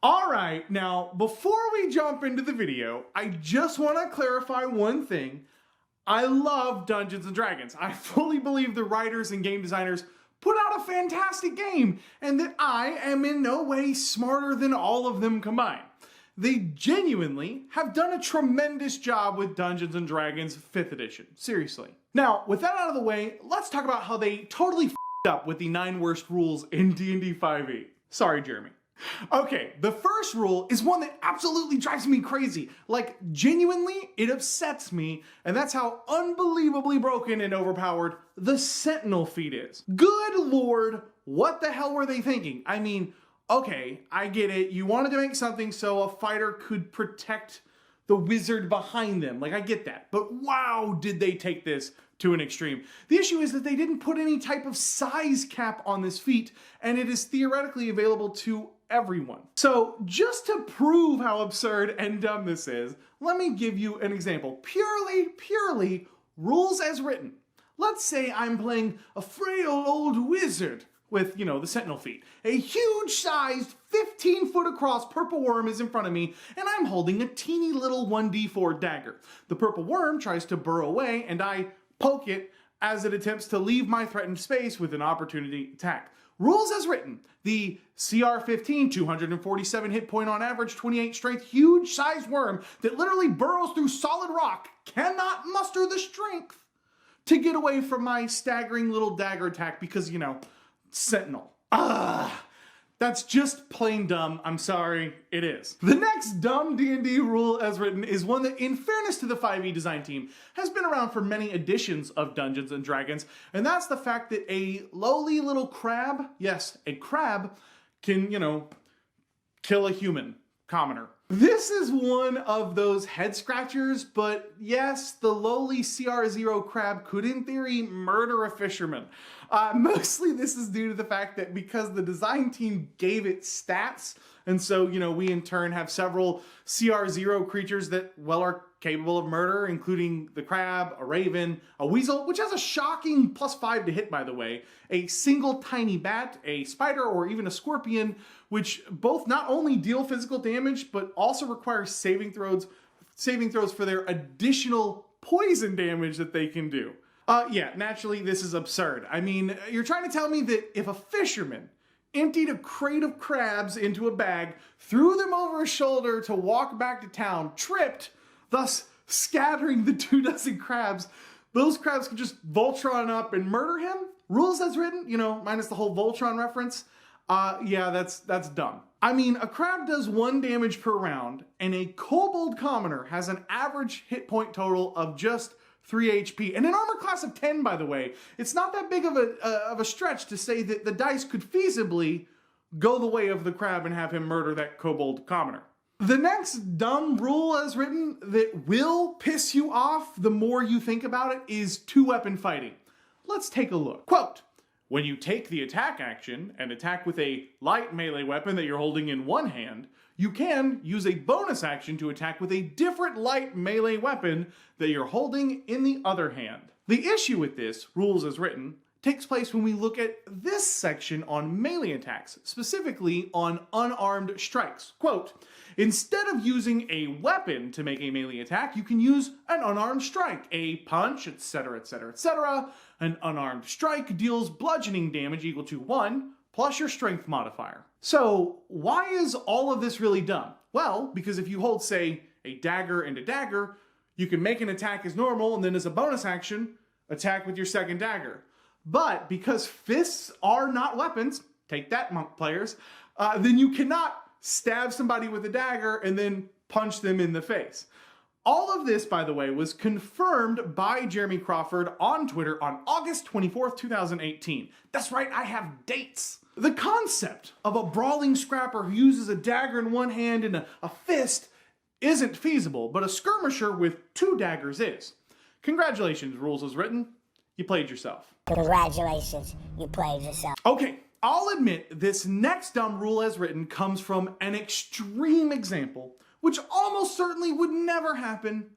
Alright, now before we jump into the video, I just want to clarify one thing. I love Dungeons & Dragons. I fully believe the writers and game designers put out a fantastic game, and that I am in no way smarter than all of them combined. They genuinely have done a tremendous job with Dungeons & Dragons 5th edition. Seriously. Now, with that out of the way, let's talk about how they totally f***ed up with the 9 worst rules in D&D 5e. Sorry, Jeremy. Okay, the first rule is one that absolutely drives me crazy. Like, genuinely, it upsets me, and that's how unbelievably broken and overpowered the Sentinel feat is. Good lord, what the hell were they thinking? I mean, okay, I get it. You wanted to make something so a fighter could protect the wizard behind them. Like, I get that. But wow, did they take this to an extreme. The issue is that they didn't put any type of size cap on this feat, and it is theoretically available to everyone. So just to prove how absurd and dumb this is, let me give you an example. Purely rules as written. Let's say I'm playing a frail old wizard with, the Sentinel feat. A huge-sized, 15-foot across purple worm is in front of me, and I'm holding a teeny little 1d4 dagger. The purple worm tries to burrow away, and I poke it as it attempts to leave my threatened space with an opportunity attack. Rules as written. The CR 15, 247 hit point on average, 28 strength, huge-sized worm that literally burrows through solid rock cannot muster the strength to get away from my staggering little dagger attack because, Sentinel. That's just plain dumb. I'm sorry, it is. The next dumb D&D rule as written is one that, in fairness to the 5e design team, has been around for many editions of Dungeons & Dragons, and that's the fact that a lowly little crab, yes, a crab, can, kill a human, commoner. This is one of those head scratchers, but yes, the lowly CR0 crab could in theory murder a fisherman. Mostly this is due to the fact that because the design team gave it stats, and so, we in turn have several CR0 creatures that, are capable of murder, including the crab, a raven, a weasel, which has a shocking +5 to hit, by the way, a single tiny bat, a spider, or even a scorpion, which both not only deal physical damage, but also require saving throws for their additional poison damage that they can do. Yeah, naturally, this is absurd. I mean, you're trying to tell me that if a fisherman emptied a crate of crabs into a bag, threw them over his shoulder to walk back to town, tripped, thus scattering the 24 crabs, those crabs could just Voltron up and murder him? Rules as written, minus the whole Voltron reference. Yeah, that's dumb. I mean, a crab does 1 damage per round, and a kobold commoner has an average hit point total of just 3 HP. And an armor class of 10, by the way. It's not that big of a stretch to say that the dice could feasibly go the way of the crab and have him murder that kobold commoner. The next dumb rule as written that will piss you off the more you think about it is 2-weapon fighting. Let's take a look. Quote, when you take the attack action and attack with a light melee weapon that you're holding in one hand, you can use a bonus action to attack with a different light melee weapon that you're holding in the other hand. The issue with this, rules as written, takes place when we look at this section on melee attacks, specifically on unarmed strikes. Quote, instead of using a weapon to make a melee attack, you can use an unarmed strike, a punch, etc., etc., etc. An unarmed strike deals bludgeoning damage equal to 1 plus your strength modifier. So why is all of this really dumb? Well, because if you hold, say, a dagger and a dagger, you can make an attack as normal and then as a bonus action, attack with your second dagger. But because fists are not weapons, take that, monk players, then you cannot stab somebody with a dagger and then punch them in the face. All of this, by the way, was confirmed by Jeremy Crawford on Twitter on August 24th, 2018. That's right, I have dates. The concept of a brawling scrapper who uses a dagger in one hand and a fist isn't feasible, but a skirmisher with 2 daggers is. Congratulations, rules as written. You played yourself. Congratulations, you played yourself. Okay, I'll admit this next dumb rule as written comes from an extreme example, which almost certainly would never happen,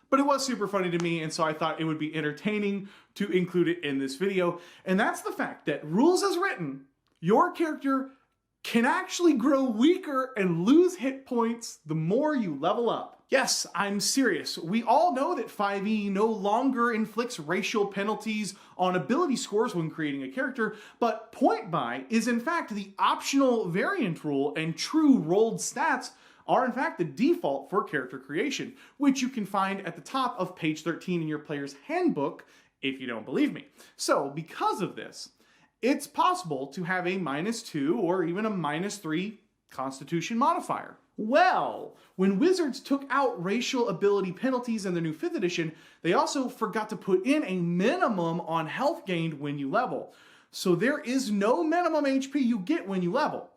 but it was super funny to me, and so I thought it would be entertaining to include it in this video. And that's the fact that rules as written, your character can actually grow weaker and lose hit points the more you level up. Yes, I'm serious. We all know that 5e no longer inflicts racial penalties on ability scores when creating a character, but point buy is in fact the optional variant rule, and true rolled stats are in fact the default for character creation, which you can find at the top of page 13 in your player's handbook if you don't believe me. So because of this, it's possible to have a -2 or even a -3 Constitution modifier. Well, when Wizards took out racial ability penalties in the new 5th edition, they also forgot to put in a minimum on health gained when you level. So there is no minimum HP you get when you level.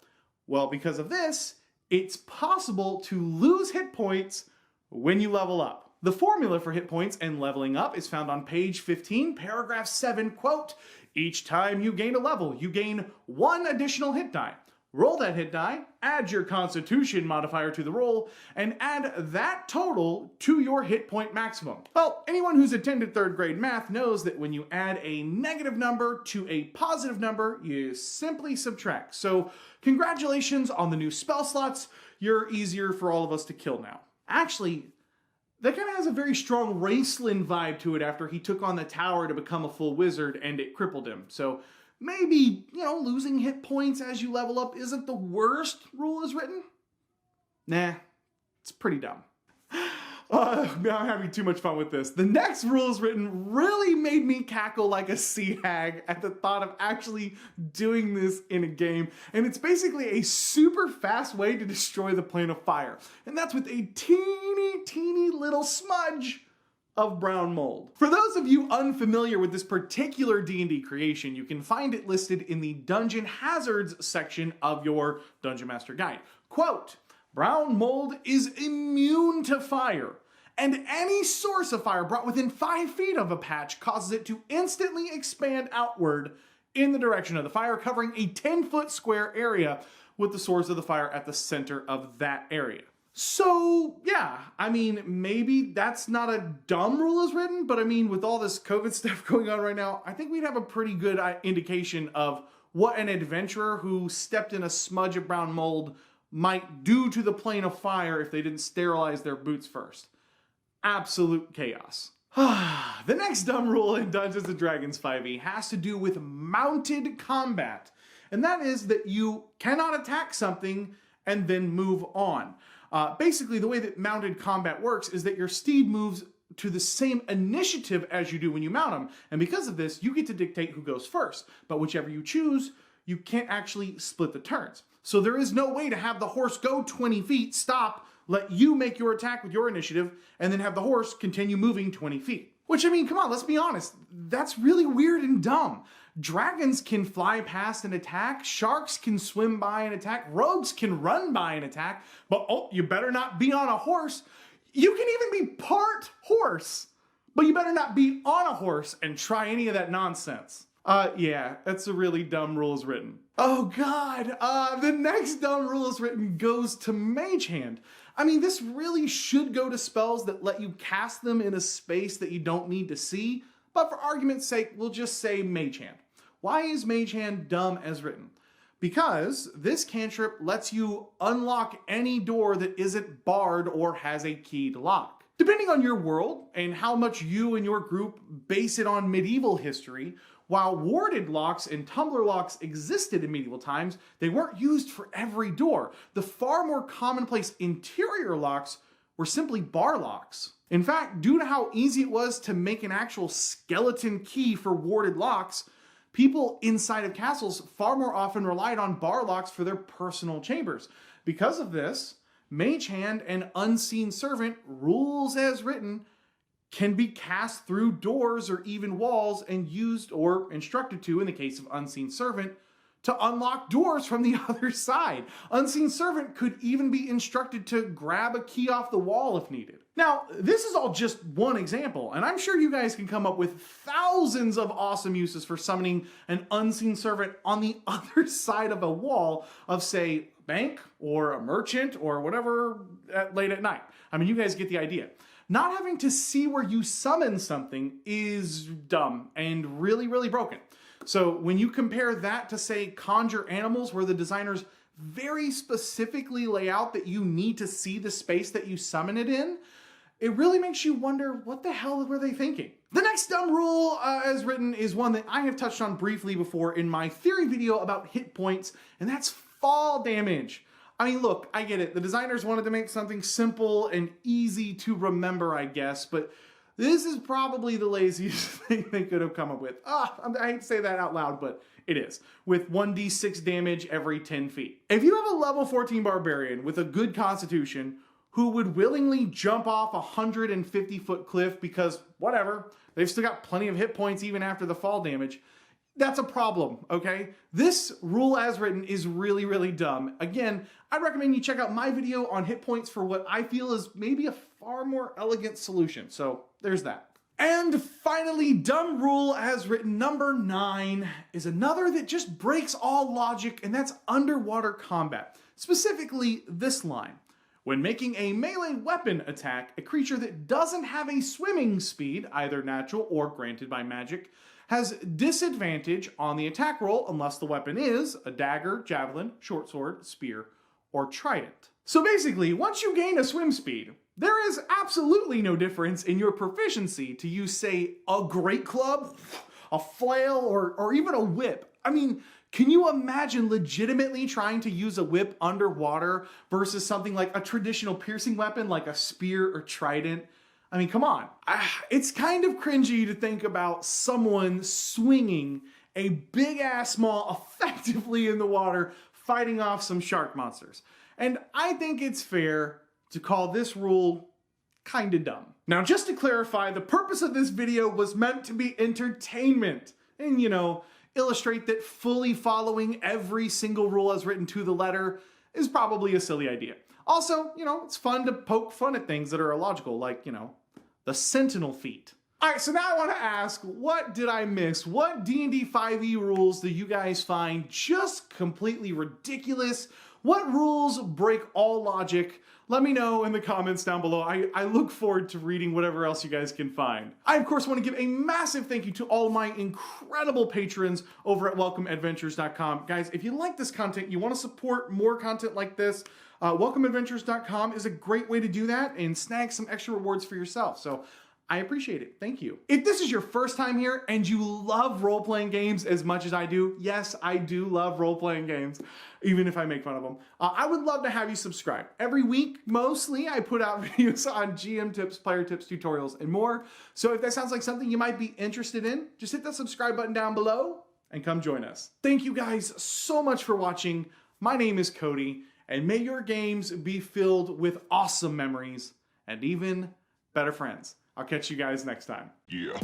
Well, because of this, it's possible to lose hit points when you level up. The formula for hit points and leveling up is found on page 15, paragraph 7, quote, "Each time you gain a level, you gain 1 additional hit die. Roll that hit die, add your Constitution modifier to the roll, and add that total to your hit point maximum." Well, anyone who's attended 3rd grade math knows that when you add a negative number to a positive number, you simply subtract. So congratulations on the new spell slots. You're easier for all of us to kill now. Actually, that kind of has a very strong Raceland vibe to it after he took on the tower to become a full wizard and it crippled him. So maybe, losing hit points as you level up isn't the worst rule as written. Nah, it's pretty dumb. Now I'm having too much fun with this. The next rule as written really made me cackle like a sea hag at the thought of actually doing this in a game. And it's basically a super fast way to destroy the plane of fire. And that's with a teeny little smudge of brown mold. For those of you unfamiliar with this particular D&D creation, you can find it listed in the Dungeon Hazards section of your Dungeon Master Guide. Quote, "Brown mold is immune to fire, and any source of fire brought within 5 feet of a patch causes it to instantly expand outward in the direction of the fire, covering a 10-foot square area with the source of the fire at the center of that area." So, yeah, maybe that's not a dumb rule as written, but with all this COVID stuff going on right now, I think we'd have a pretty good indication of what an adventurer who stepped in a smudge of brown mold might do to the plane of fire if they didn't sterilize their boots first. Absolute chaos. The next dumb rule in Dungeons & Dragons 5e has to do with mounted combat, and that is that you cannot attack something and then move on. Basically, the way that mounted combat works is that your steed moves to the same initiative as you do when you mount them, and because of this, you get to dictate who goes first, but whichever you choose, you can't actually split the turns. So there is no way to have the horse go 20 feet, stop, let you make your attack with your initiative, and then have the horse continue moving 20 feet. Which, come on, let's be honest, that's really weird and dumb. Dragons can fly past and attack, sharks can swim by and attack, rogues can run by and attack, but you better not be on a horse. You can even be part horse, but you better not be on a horse and try any of that nonsense. Yeah, that's a really dumb rule as written. Oh God, the next dumb rule as written goes to Mage Hand. This really should go to spells that let you cast them in a space that you don't need to see, but for argument's sake, we'll just say Mage Hand. Why is Mage Hand dumb as written? Because this cantrip lets you unlock any door that isn't barred or has a keyed lock. Depending on your world and how much you and your group base it on medieval history, while warded locks and tumbler locks existed in medieval times, they weren't used for every door. The far more commonplace interior locks were simply bar locks. In fact, due to how easy it was to make an actual skeleton key for warded locks, people inside of castles far more often relied on bar locks for their personal chambers. Because of this, Mage Hand and Unseen Servant, rules as written, can be cast through doors or even walls and used or instructed to, in the case of Unseen Servant, to unlock doors from the other side. Unseen Servant could even be instructed to grab a key off the wall if needed. Now, this is all just one example, and I'm sure you guys can come up with thousands of awesome uses for summoning an Unseen Servant on the other side of a wall of, say, a bank or a merchant or whatever late at night. You guys get the idea. Not having to see where you summon something is dumb and really, really broken. So when you compare that to, say, conjure animals, where the designers very specifically lay out that you need to see the space that you summon it in, it really makes you wonder, what the hell were they thinking? The next dumb rule as written is one that I have touched on briefly before in my theory video about hit points, and that's fall damage. I mean, look, I get it. The designers wanted to make something simple and easy to remember, I guess, but this is probably the laziest thing they could have come up with. I hate to say that out loud, but it is. With 1d6 damage every 10 feet. If you have a level 14 barbarian with a good constitution who would willingly jump off a 150-foot cliff because, whatever, they've still got plenty of hit points even after the fall damage, that's a problem, okay? This rule as written is really, really dumb. Again, I'd recommend you check out my video on hit points for what I feel is maybe a far more elegant solution. So there's that. And finally, dumb rule as written number 9 is another that just breaks all logic, and that's underwater combat. Specifically this line. When making a melee weapon attack, a creature that doesn't have a swimming speed, either natural or granted by magic, has disadvantage on the attack roll unless the weapon is a dagger, javelin, short sword, spear, or trident. So basically, once you gain a swim speed, there is absolutely no difference in your proficiency to use, say, a great club, a flail, or even a whip. I mean, can you imagine legitimately trying to use a whip underwater versus something like a traditional piercing weapon like a spear or trident? I mean, come on. It's kind of cringy to think about someone swinging a big-ass maul effectively in the water, fighting off some shark monsters. And I think it's fair to call this rule kind of dumb. Now, just to clarify, the purpose of this video was meant to be entertainment. And, you know, illustrate that fully following every single rule as written to the letter is probably a silly idea. Also, you know, it's fun to poke fun at things that are illogical, like, you know, the Sentinel feat. All right, so now I want to ask, what did I miss? What D&D 5e rules do you guys find just completely ridiculous? What rules break all logic? Let me know in the comments down below. I look forward to reading whatever else you guys can find. I, of course, want to give a massive thank you to all my incredible patrons over at welcomeadventures.com. Guys, if you like this content, you want to support more content like this, welcomeadventures.com is a great way to do that and snag some extra rewards for yourself. So I appreciate it. Thank you. If this is your first time here and you love role-playing games as much as I do, yes, I do love role-playing games, even if I make fun of them, I would love to have you subscribe. Every week, mostly, I put out videos on GM tips, player tips, tutorials, and more. So if that sounds like something you might be interested in, just hit that subscribe button down below and come join us. Thank you guys so much for watching. My name is Cody, and may your games be filled with awesome memories and even better friends. I'll catch you guys next time. Yeah.